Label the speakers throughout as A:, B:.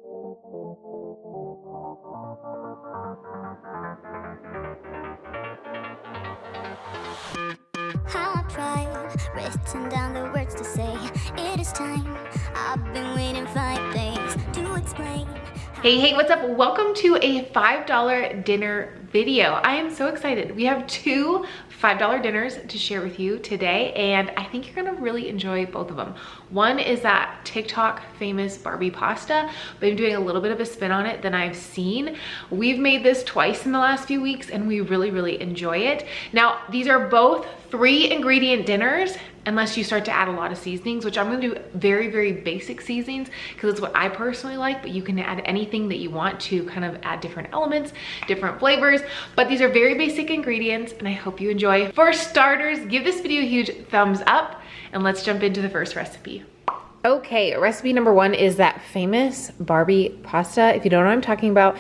A: I've tried, written down the words to say. It is time. I've been waiting 5 days to explain.
B: Hey, what's up? Welcome to a $5 dinner video. I am so excited. We have two $5 dinners to share with you today, and I think you're gonna really enjoy both of them. One is that TikTok famous Barbie pasta, but I'm doing a little bit of a spin on it than I've seen. We've made this twice in the last few weeks, and we really enjoy it. Now, these are both 3-ingredient dinners, unless you start to add a lot of seasonings, which I'm gonna do very basic seasonings because it's what I personally like, but you can add anything that you want to kind of add different elements, different flavors, but these are very basic ingredients and I hope you enjoy. For starters, give this video a huge thumbs up and let's jump into the first recipe. Okay, recipe number one is that famous Barbie pasta. If you don't know what I'm talking about,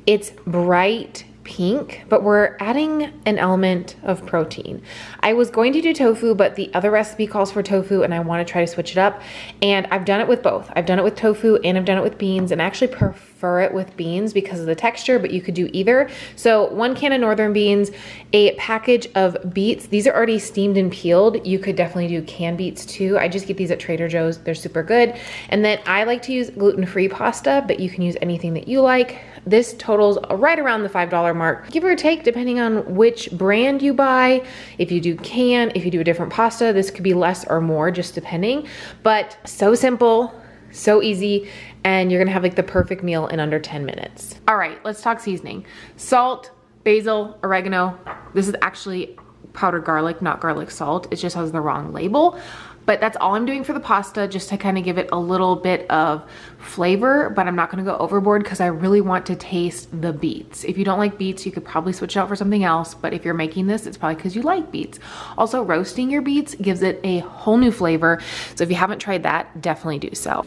B: it's bright pink, but we're adding an element of protein. I was going to do tofu, but the other recipe calls for tofu and I want to try to switch it up. And I've done it with both. I've done it with tofu and I've done it with beans, and I actually prefer it with beans because of the texture, but you could do either. So 1 can of northern beans, a package of beets. These are already steamed and peeled. You could definitely do canned beets too. I just get these at Trader Joe's. They're super good. And then I like to use gluten-free pasta, but you can use anything that you like. This totals right around the $5 mark, give or take, depending on which brand you buy. If you do can, if you do a different pasta, this could be less or more, just depending. But so simple, so easy, and you're gonna have like the perfect meal in under 10 minutes. All right, let's talk seasoning. Salt, basil, oregano. This is actually powdered garlic, not garlic salt. It just has the wrong label. But that's all I'm doing for the pasta, just to kind of give it a little bit of flavor, but I'm not gonna go overboard because I really want to taste the beets. If you don't like beets, you could probably switch it out for something else, but if you're making this, it's probably because you like beets. Also, roasting your beets gives it a whole new flavor, so if you haven't tried that, definitely do so.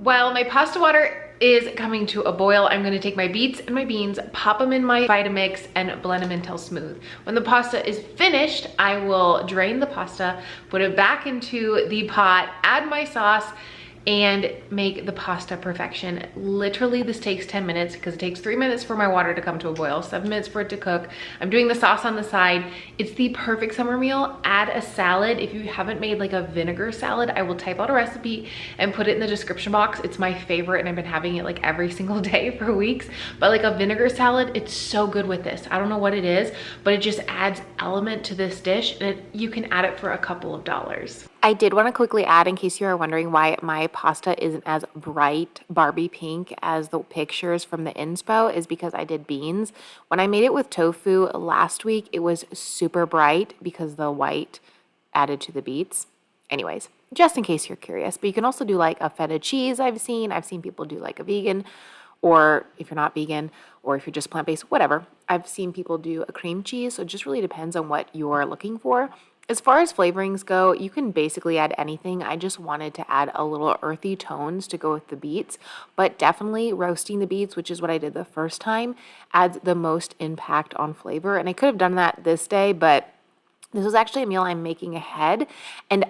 B: While my pasta water is coming to a boil, I'm gonna take my beets and my beans, pop them in my Vitamix and blend them until smooth. When the pasta is finished, I will drain the pasta, put it back into the pot, add my sauce, and make the pasta perfection. Literally, this takes 10 minutes because it takes 3 minutes for my water to come to a boil, 7 minutes for it to cook. I'm doing the sauce on the side. It's the perfect summer meal. Add a salad. If you haven't made like a vinegar salad, I will type out a recipe and put it in the description box. It's my favorite and I've been having it like every single day for weeks. But like a vinegar salad, it's so good with this. I don't know what it is, but it just adds element to this dish, and you can add it for a couple of dollars. I did want to quickly add, in case you are wondering why my pasta isn't as bright Barbie pink as the pictures from the inspo, is because I did beans. When I made it with tofu last week, it was super bright because the white added to the beets. Anyways, just in case you're curious, but you can also do like a feta cheese. I've seen people do like a vegan, or if you're not vegan, or if you're just plant-based, whatever. I've seen people do a cream cheese, so it just really depends on what you're looking for. As far as flavorings go, you can basically add anything. I just wanted to add a little earthy tones to go with the beets, but definitely roasting the beets, which is what I did the first time, adds the most impact on flavor. And I could have done that this day, but this was actually a meal I'm making ahead, and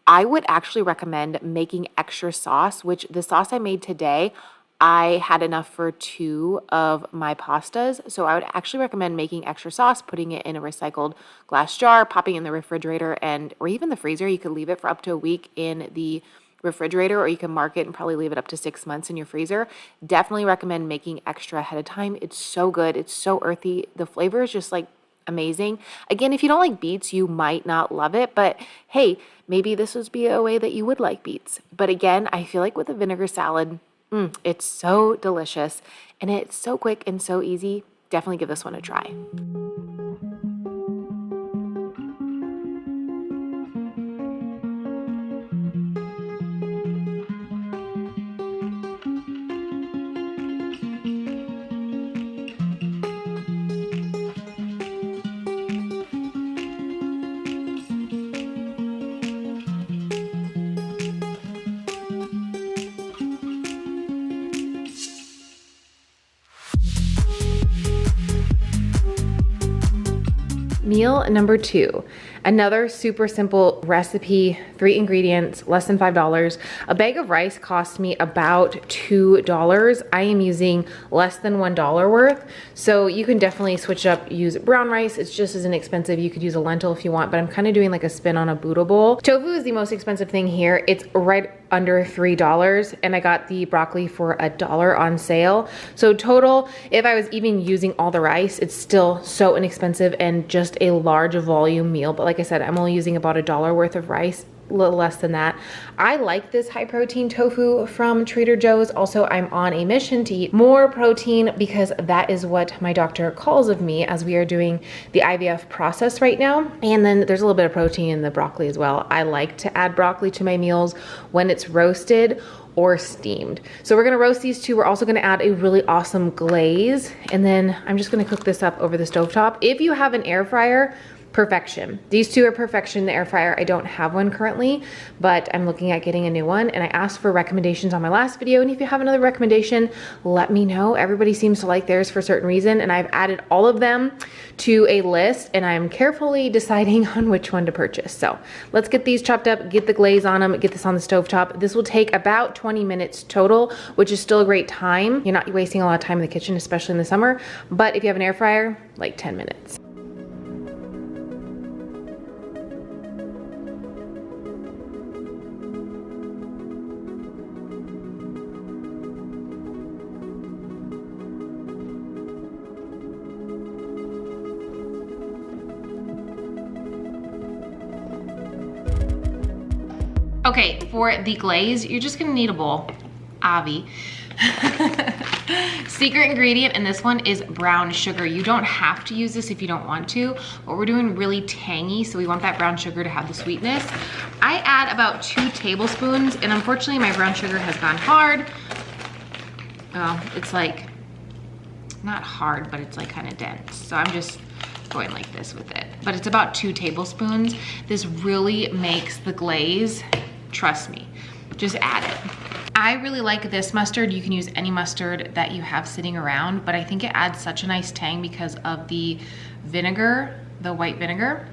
B: I would actually recommend making extra sauce, which the sauce I made today, I had enough for 2 of my pastas, so I would actually recommend making extra sauce, putting it in a recycled glass jar, popping it in the refrigerator, or even the freezer. You could leave it for up to a week in the refrigerator, or you can mark it and probably leave it up to 6 months in your freezer. Definitely recommend making extra ahead of time. It's so good. It's so earthy. The flavor is just like amazing. Again, if you don't like beets, you might not love it, but hey, maybe this would be a way that you would like beets. But again, I feel like with a vinegar salad, it's so delicious and it's so quick and so easy. Definitely give this one a try. Meal number 2. Another super simple recipe, 3 ingredients, less than $5. A bag of rice cost me about $2. I am using less than $1 worth. So you can definitely switch up, use brown rice. It's just as inexpensive. You could use a lentil if you want, but I'm kind of doing like a spin on a Buddha bowl. Tofu is the most expensive thing here. It's right under $3, and I got the broccoli for $1 on sale. So total, if I was even using all the rice, it's still so inexpensive and just a large volume meal. But like I said, I'm only using about $1 worth of rice, a little less than that. I like this high protein tofu from Trader Joe's. Also, I'm on a mission to eat more protein because that is what my doctor calls of me as we are doing the IVF process right now. And then there's a little bit of protein in the broccoli as well. I like to add broccoli to my meals when it's roasted or steamed. So we're gonna roast these two. We're also gonna add a really awesome glaze. And then I'm just gonna cook this up over the stovetop. If you have an air fryer, perfection. These two are perfection in the air fryer. I don't have one currently, but I'm looking at getting a new one, and I asked for recommendations on my last video, and if you have another recommendation, let me know. Everybody seems to like theirs for a certain reason, and I've added all of them to a list, and I'm carefully deciding on which one to purchase. So let's get these chopped up, get the glaze on them, get this on the stovetop. This will take about 20 minutes total, which is still a great time. You're not wasting a lot of time in the kitchen, especially in the summer, but if you have an air fryer, like 10 minutes. Okay, for the glaze, you're just gonna need a bowl, Avi. Secret ingredient in this one is brown sugar. You don't have to use this if you don't want to, but we're doing really tangy, so we want that brown sugar to have the sweetness. I add about 2 tablespoons, and unfortunately my brown sugar has gone hard. Well, it's like, not hard, but it's like kind of dense. So I'm just going like this with it. But it's about 2 tablespoons. This really makes the glaze. Trust me, just add it. I really like this mustard. You can use any mustard that you have sitting around, but I think it adds such a nice tang because of the vinegar, the white vinegar.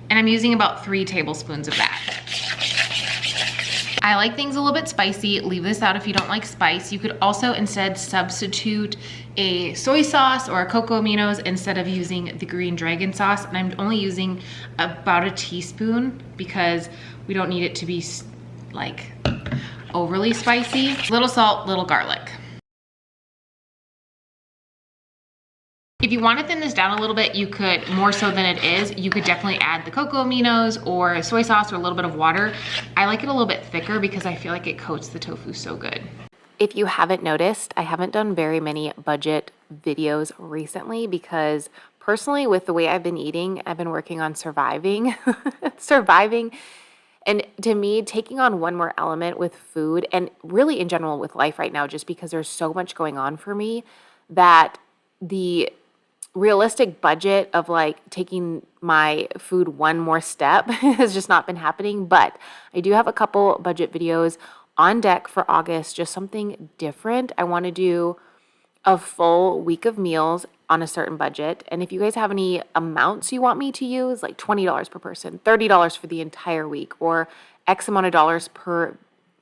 B: And I'm using about 3 tablespoons of that. I like things a little bit spicy. Leave this out if you don't like spice. You could also instead substitute a soy sauce or a cocoa aminos instead of using the green dragon sauce. And I'm only using about a teaspoon because we don't need it to be like overly spicy. Little salt, little garlic. If you want to thin this down a little bit, you could, more so than it is, you could definitely add the cocoa aminos or soy sauce or a little bit of water. I like it a little bit thicker because I feel like it coats the tofu so good. If you haven't noticed, I haven't done very many budget videos recently because personally with the way I've been eating, I've been working on surviving. And to me, taking on one more element with food and really in general with life right now, just because there's so much going on for me that the realistic budget of like taking my food one more step has just not been happening. But I do have a couple budget videos on deck for August, just something different. I want to do a full week of meals on a certain budget. And if you guys have any amounts you want me to use, like $20 per person, $30 for the entire week, or X amount of dollars per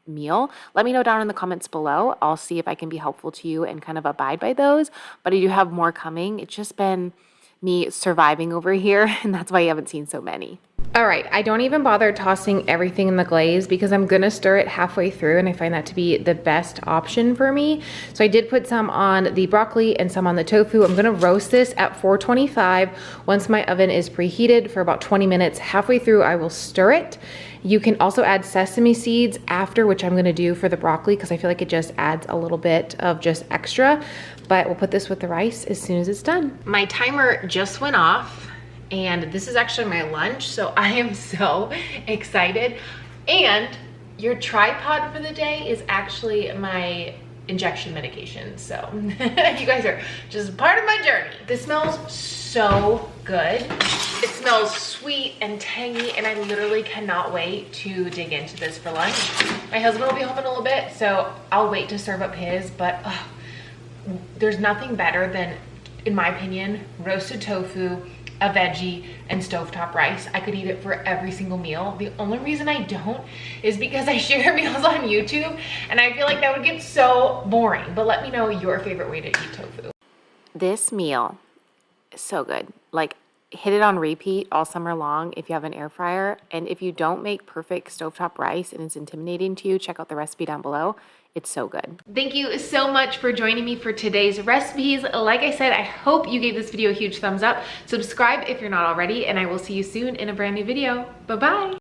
B: meal, let me know down in the comments below. I'll see if I can be helpful to you and kind of abide by those. But I do have more coming. It's just been me surviving over here, and that's why you haven't seen so many. All right, I don't even bother tossing everything in the glaze because I'm gonna stir it halfway through, and I find that to be the best option for me. So I did put some on the broccoli and some on the tofu. I'm gonna roast this at 425 once my oven is preheated for about 20 minutes. Halfway through, I will stir it. You can also add sesame seeds after, which I'm gonna do for the broccoli because I feel like it just adds a little bit of just extra. But we'll put this with the rice as soon as it's done. My timer just went off. And this is actually my lunch, so I am so excited. And your tripod for the day is actually my injection medication. So you guys are just part of my journey. This smells so good. It smells sweet and tangy, and I literally cannot wait to dig into this for lunch. My husband will be home in a little bit, so I'll wait to serve up his, but there's nothing better than in my opinion, roasted tofu, a veggie, and stovetop rice. I could eat it for every single meal. The only reason I don't is because I share meals on YouTube and I feel like that would get so boring. But let me know your favorite way to eat tofu. This meal is so good. Like, hit it on repeat all summer long if you have an air fryer. And if you don't make perfect stovetop rice and it's intimidating to you, check out the recipe down below. It's so good. Thank you so much for joining me for today's recipes. Like I said, I hope you gave this video a huge thumbs up. Subscribe if you're not already, and I will see you soon in a brand new video. Bye-bye.